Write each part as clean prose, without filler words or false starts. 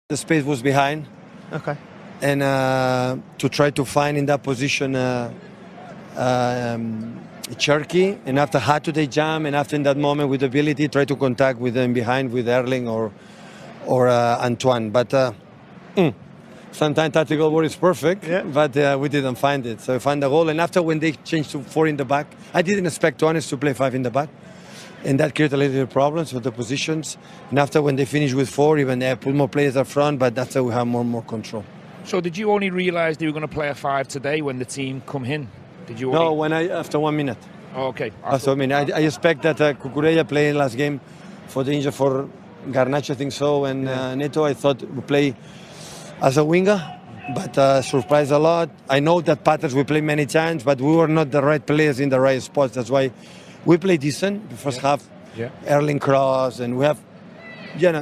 The space was behind. Okay. And to try to find in that position Cherky, and after how do they jump, and after in that moment with ability try to contact with them behind with Erling or Antoine. But sometimes tactical work is perfect, but we didn't find it. So we found the goal, and after when they changed to 4 in the back, I didn't expect Honest to play 5 in the back. And that created a little problems with the positions. And after when they finished with 4, even they put more players up front, but that's how we have more control. So did you only realise they were going to play a 5 today when the team come in? Did you? No, after 1 minute. Oh, okay. After 1 minute, I expect that Cucurella playing last game for the injury for Garnacho, I think so, and Neto. I thought would play as a winger, but surprised a lot. I know that Patters we play many times, but we were not the right players in the right spots. That's why we play decent the first half. Erling cross, and we have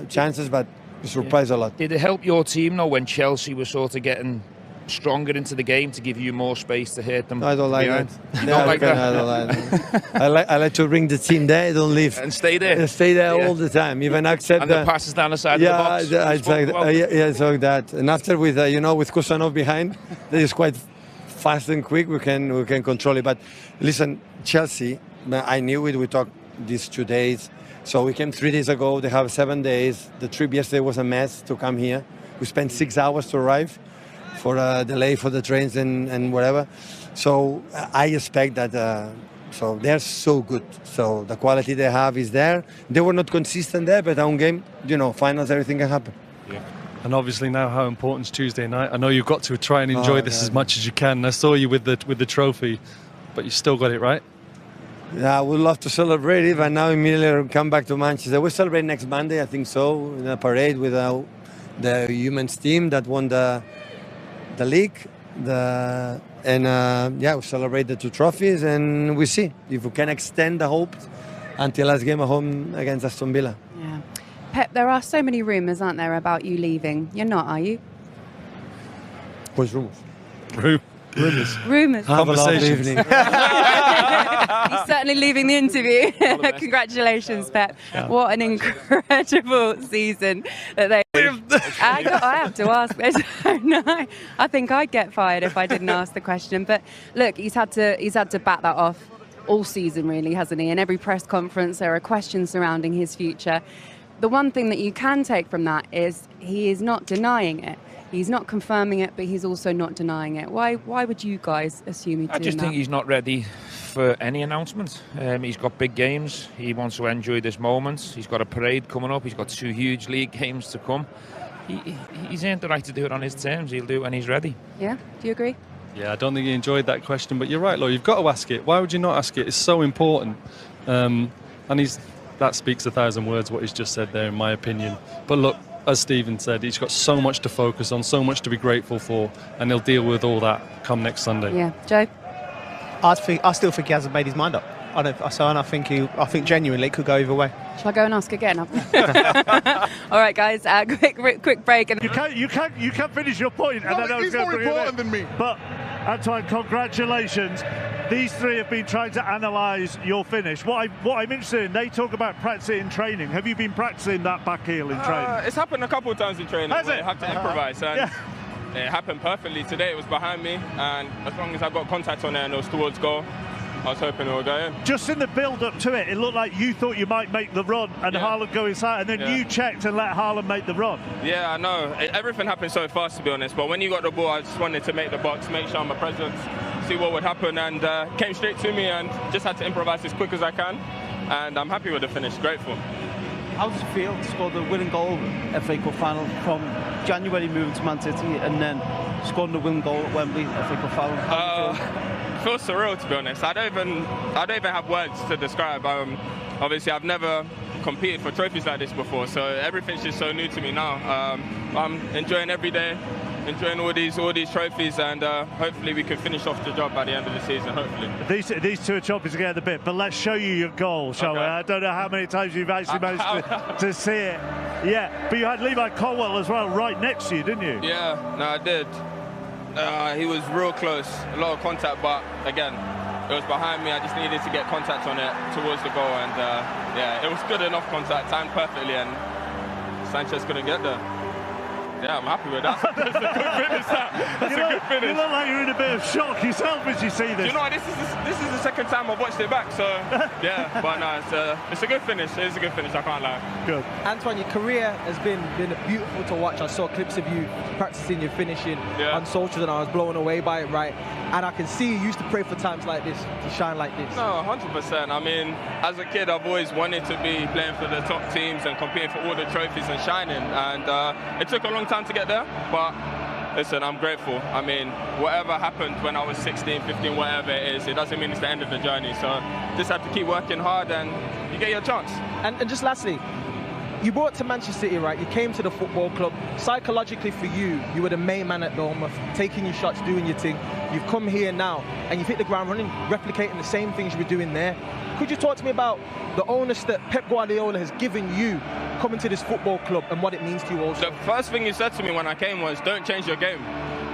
chances, but we surprised a lot. Did it help your team though when Chelsea was sort of getting stronger into the game to give you more space to hit them? I don't like that. You don't like that? I don't like that. I like to bring the team there. Don't leave. And stay there. Stay there all the time. Even accept and the passes down the side of the box. I saw that. And after with with Kusanov behind, that is quite fast and quick. We can control it. But listen, Chelsea, I knew it. We talked these 2 days. So we came 3 days ago. They have 7 days. The trip yesterday was a mess to come here. We spent 6 hours to arrive for a delay for the trains and whatever. So I expect that. So they're so good. So the quality they have is there. They were not consistent there, but on game, finals, everything can happen. Yeah. And obviously now how important is Tuesday night. I know you've got to try and enjoy this as much as you can. I saw you with the trophy, but you still got it right. Yeah, I would love to celebrate it, but now immediately come back to Manchester. We celebrate next Monday, I think so, in a parade with the women's team that won the league. We celebrate the 2 trophies, and we see if we can extend the hope until last game at home against Aston Villa. Yeah. Pep, there are so many rumours, aren't there, about you leaving? You're not, are you? What's rumours? Rumours. Have a lovely evening. He's certainly leaving the interview. Congratulations, Pep. Yeah. What an incredible season that they. I have to ask. I don't know. I think I'd get fired if I didn't ask the question. But look, he's had to bat that off all season, really, hasn't he? In every press conference, there are questions surrounding his future. The one thing that you can take from that is he is not denying it. He's not confirming it, but he's also not denying it. Why would you guys assume he's doing that? I just think he's not ready for any announcement. He's got big games. He wants to enjoy this moment. He's got a parade coming up. He's got 2 huge league games to come. He's earned the right to do it on his terms. He'll do it when he's ready. Yeah? Do you agree? Yeah, I don't think he enjoyed that question, but you're right, Laura. You've got to ask it. Why would you not ask it? It's so important. And that speaks 1,000 words, what he's just said there, in my opinion. But look, as Stephen said, he's got so much to focus on, so much to be grateful for, and he'll deal with all that come next Sunday. Yeah, Joe? I still think he hasn't made his mind up. I think genuinely it could go either way. Shall I go and ask again? All right, guys. Quick break. And you can finish your point. No, and then he's more important than me. But Antoine, congratulations. These 3 have been trying to analyse your finish. What I'm interested in, they talk about practicing in training. Have you been practicing that back heel in training? It's happened a couple of times in training. Has it? I have to improvise. And it happened perfectly. Today it was behind me, and as long as I got contact on it and it was towards goal, I was hoping it would go in. Just in the build-up to it, it looked like you thought you might make the run and Haaland go inside, and then you checked and let Haaland make the run. Yeah, I know. Everything happened so fast, to be honest. But when you got the ball, I just wanted to make the box, make sure I'm a presence, see what would happen, and came straight to me and just had to improvise as quick as I can. And I'm happy with the finish, grateful. How does it feel to score the winning goal FA Cup final from January moving to Man City and then scoring the winning goal at Wembley FA Cup final? It feels surreal, to be honest. I don't even have words to describe. Obviously, I've never competed for trophies like this before, so everything's just so new to me now. I'm enjoying every day, enjoying all these trophies, and hopefully we can finish off the job by the end of the season. Hopefully. These 2 are chopping together a bit, but let's show you your goal, shall we? I don't know how many times you've actually managed to see it. Yeah, but you had Levi Colwill as well right next to you, didn't you? Yeah, no, I did. He was real close, a lot of contact, but again, it was behind me. I just needed to get contact on it towards the goal, and it was good enough contact, timed perfectly, and Sanchez couldn't get there. Yeah, I'm happy with that. That's a good finish. That's a good finish. You look like you're in a bit of shock yourself as you see this. You know, this is the second time I've watched it back, so yeah. But no, it's a good finish. It's a good finish. I can't lie. Good. Antoine, your career has been beautiful to watch. I saw clips of you practicing your finishing on socials, and I was blown away by it. Right, and I can see you used to pray for times like this to shine like this. No, 100%. I mean, as a kid, I've always wanted to be playing for the top teams and competing for all the trophies and shining. And it took a long time to get there, but listen, I'm grateful. I mean, whatever happened when I was 16, 15, whatever it is, it doesn't mean it's the end of the journey. So just have to keep working hard and you get your chance. And just lastly, you brought to Manchester City, right? You came to the football club. Psychologically for you, you were the main man at Bournemouth, taking your shots, doing your thing. You've come here now and you've hit the ground running, replicating the same things you were doing there. Could you talk to me about the onus that Pep Guardiola has given you coming to this football club and what it means to you also? The first thing he said to me when I came was, don't change your game.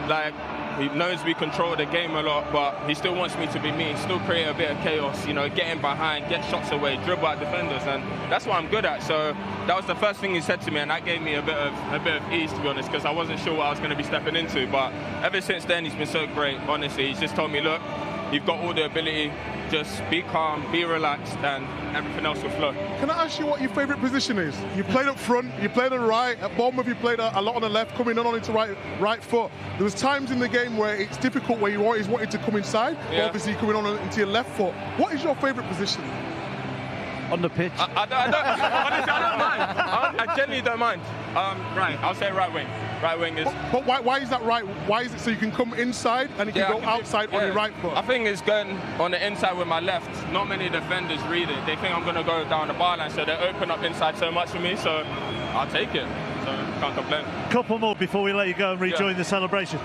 Like, he knows we control the game a lot, but he still wants me to be me, still create a bit of chaos, you know, getting behind, get shots away, dribble at defenders, and that's what I'm good at. So that was the first thing he said to me, and that gave me a bit of ease, to be honest, because I wasn't sure what I was going to be stepping into. But ever since then, he's been so great, honestly. He's just told me, look, you've got all the ability, just be calm, be relaxed, and everything else will flow. Can I ask you what your favourite position is? You played up front, you played on the right. At Bournemouth, you played a lot on the left, coming on into right foot. There was times in the game where it's difficult, where you always wanted to come inside, but obviously coming on into your left foot. What is your favourite position? On the pitch. I don't, honestly, I don't mind. I genuinely don't mind. Right, I'll say right wing. Right wing is. But why is that right? Why is it so you can come inside and you can go outside on your right foot? I think it's going on the inside with my left. Not many defenders read it. They think I'm going to go down the byline, so they open up inside so much for me. So I'll take it. So can't complain. Couple more before we let you go and rejoin the celebration.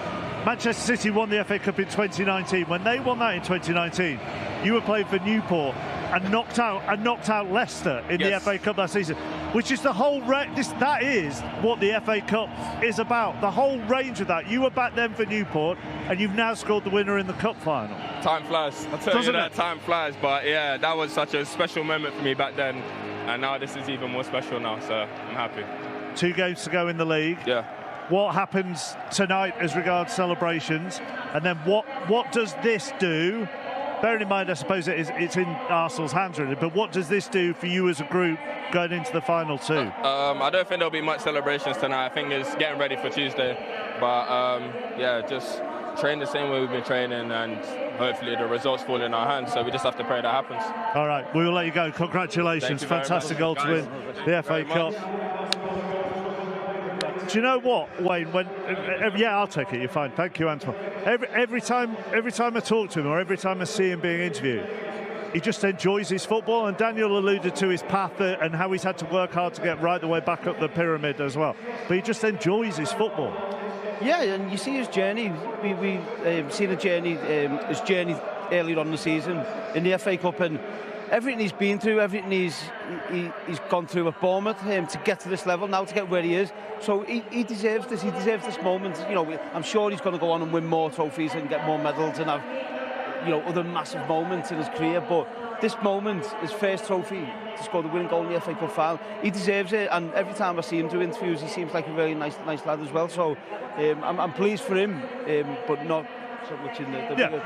Manchester City won the FA Cup in 2019. When they won that in 2019, you were playing for Newport and knocked out Leicester in the FA Cup that season, which is the whole that is what the FA Cup is about. The whole range of that. You were back then for Newport, and you've now scored the winner in the cup final. Time flies. I'll tell you that, time flies. But yeah, that was such a special moment for me back then, and now this is even more special now. So I'm happy. 2 games to go in the league. Yeah. What happens tonight as regards celebrations, and then what does this do? Bearing in mind, I suppose it's in Arsenal's hands really, but what does this do for you as a group going into the final too? I don't think there'll be much celebrations tonight. I think it's getting ready for Tuesday. But yeah, just train the same way we've been training, and hopefully the results fall in our hands. So we just have to pray that happens. All right, we will let you go. Congratulations. Fantastic goal to win the FA Cup. Do you know what, Wayne? Yeah, I'll take it. You're fine. Thank you, Antoine. Every time I talk to him, or every time I see him being interviewed, he just enjoys his football. And Daniel alluded to his path and how he's had to work hard to get right the way back up the pyramid as well. But he just enjoys his football. Yeah, and you see his journey. We seen his journey earlier on in the season in the FA Cup, and everything he's been through, everything he's gone through at Bournemouth, to get to this level now, to get where he is. So he deserves this. He deserves this moment. You know, I'm sure he's going to go on and win more trophies and get more medals and have, you know, other massive moments in his career. But this moment, his first trophy, to score the winning goal in the FA Cup final, he deserves it. And every time I see him do interviews, he seems like a really nice lad as well. So I'm pleased for him, but not so much in the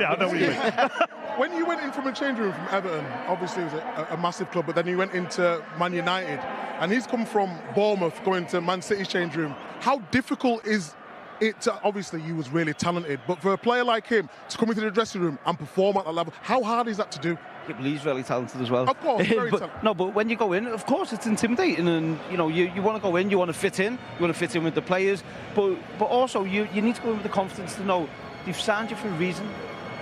I know what you mean. When you went in from a change room from Everton, obviously it was a massive club, but then you went into Man United, and he's come from Bournemouth going to Man City's change room. How difficult is it to, obviously you was really talented, but for a player like him to come into the dressing room and perform at that level, how hard is that to do? Yeah, but he's really talented as well. Of course, very talented. No, but when you go in, of course it's intimidating, and you know you want to go in, you want to fit in, with the players, but also you need to go in with the confidence to know they've signed you for a reason.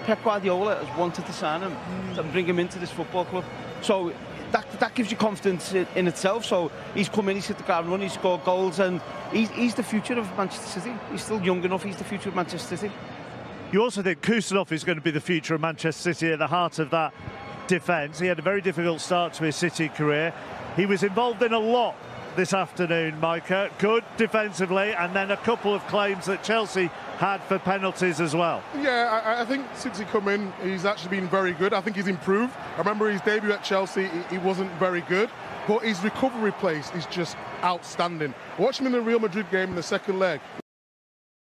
Pep Guardiola has wanted to sign him and bring him into this football club. So that gives you confidence in itself. So he's come in, he's hit the ground running, he's scored goals, and he's the future of Manchester City. He's still young enough, he's the future of Manchester City. You also think Kusanov is going to be the future of Manchester City at the heart of that defence. He had a very difficult start to his City career. He was involved in a lot this afternoon, Micah. Good defensively, and then a couple of claims that Chelsea had for penalties as well. Yeah, I think since he come in, he's actually been very good. I think he's improved. I remember his debut at Chelsea, he wasn't very good. but his recovery place is just outstanding. Watch him in the Real Madrid game in the second leg.